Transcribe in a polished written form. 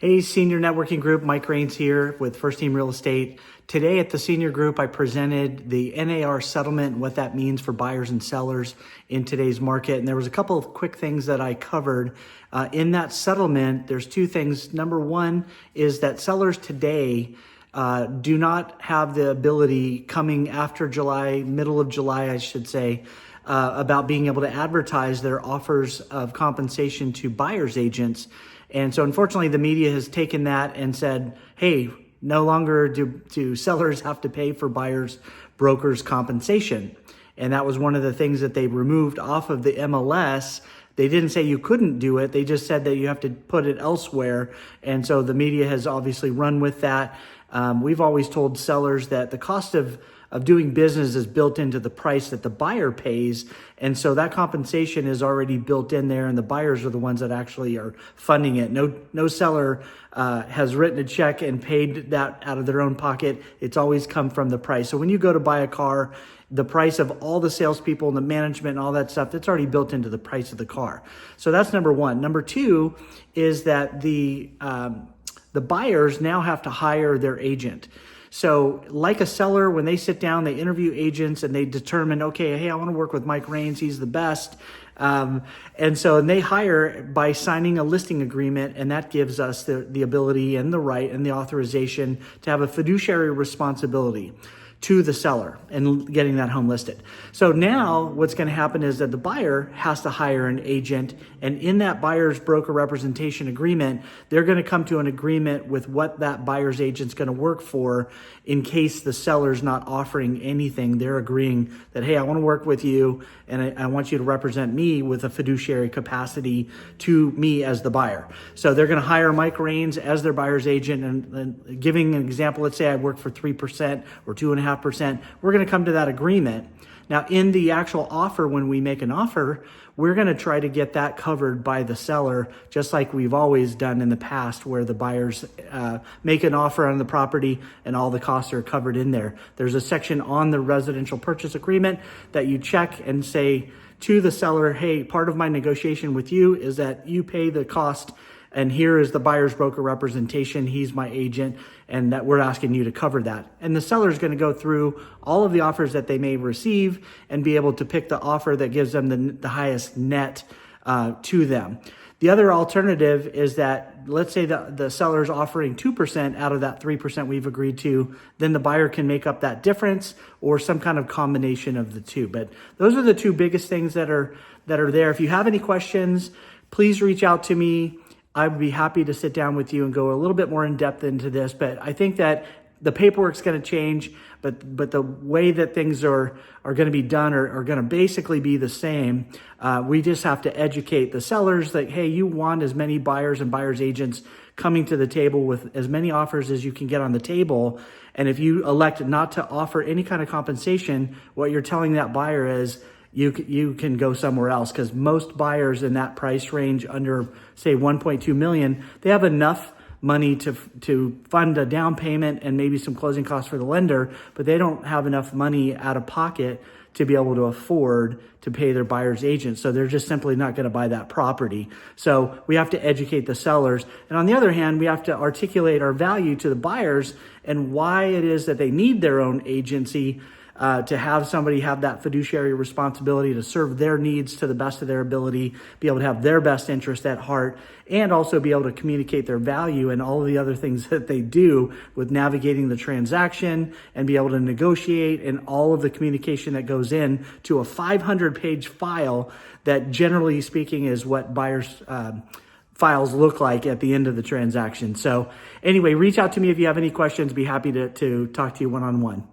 Hey, Senior Networking Group, Mike Rains here with First Team Real Estate. Today at the Senior Group, I presented the NAR settlement and what that means for buyers and sellers in today's market. And there was a couple of quick things that I covered. In that settlement, there's two things. Number one is that sellers today do not have the ability coming after July, middle of July, I should say, about being able to advertise their offers of compensation to buyer's agents. And so unfortunately, the media has taken that and said, hey, no longer do sellers have to pay for buyers' brokers' compensation. And that was one of the things that they removed off of the MLS. They didn't say you couldn't do it. They just said that you have to put it elsewhere. And so the media has obviously run with that. We've always told sellers that the cost of doing business is built into the price that the buyer pays. And so that compensation is already built in there, and the buyers are the ones that actually are funding it. No seller has written a check and paid that out of their own pocket. It's always come from the price. So when you go to buy a car, the price of all the salespeople and the management and all that stuff, that's already built into the price of the car. So that's number one. Number two is that the buyers now have to hire their agent. So like a seller, when they sit down, they interview agents and they determine, okay, hey, I want to work with Mike Rains. He's the best. And they hire by signing a listing agreement, and that gives us the ability and the right and the authorization to have a fiduciary responsibility to the seller and getting that home listed. So now what's going to happen is that the buyer has to hire an agent, and in that buyer's broker representation agreement, they're going to come to an agreement with what that buyer's agent's going to work for in case the seller's not offering anything. They're agreeing that, hey, I want to work with you, and I want you to represent me with a fiduciary capacity to me as the buyer. So they're going to hire Mike Rains as their buyer's agent, and giving an example, let's say I work for 3% or 2.5%. We're going to come to that agreement. Now, in the actual offer, when we make an offer, we're going to try to get that covered by the seller, just like we've always done in the past, where the buyers make an offer on the property and all the costs are covered in there. There's a section on the residential purchase agreement that you check and say to the seller, hey, part of my negotiation with you is that you pay the cost, and here is the buyer's broker representation. He's my agent, and that we're asking you to cover that. And the seller is going to go through all of the offers that they may receive and be able to pick the offer that gives them the highest net to them. The other alternative is that, let's say the seller is offering 2% out of that 3% we've agreed to, then the buyer can make up that difference or some kind of combination of the two. But those are the two biggest things that are there. If you have any questions, please reach out to me. I'd be happy to sit down with you and go a little bit more in depth into this, but I think that the paperwork's going to change, but the way that things are going to be done are going to basically be the same. We just have to educate the sellers that, hey, you want as many buyers and buyers agents coming to the table with as many offers as you can get on the table. And if you elect not to offer any kind of compensation, what you're telling that buyer is, you can go somewhere else, because most buyers in that price range under, say, 1.2 million, they have enough money to fund a down payment and maybe some closing costs for the lender, but they don't have enough money out of pocket to be able to afford to pay their buyer's agent. So they're just simply not going to buy that property. So we have to educate the sellers. And on the other hand, we have to articulate our value to the buyers and why it is that they need their own agency, to have somebody have that fiduciary responsibility to serve their needs to the best of their ability, be able to have their best interest at heart, and also be able to communicate their value and all of the other things that they do with navigating the transaction and be able to negotiate and all of the communication that goes in to a 500-page file that, generally speaking, is what buyers' files look like at the end of the transaction. So anyway, reach out to me if you have any questions. Be happy to talk to you one-on-one.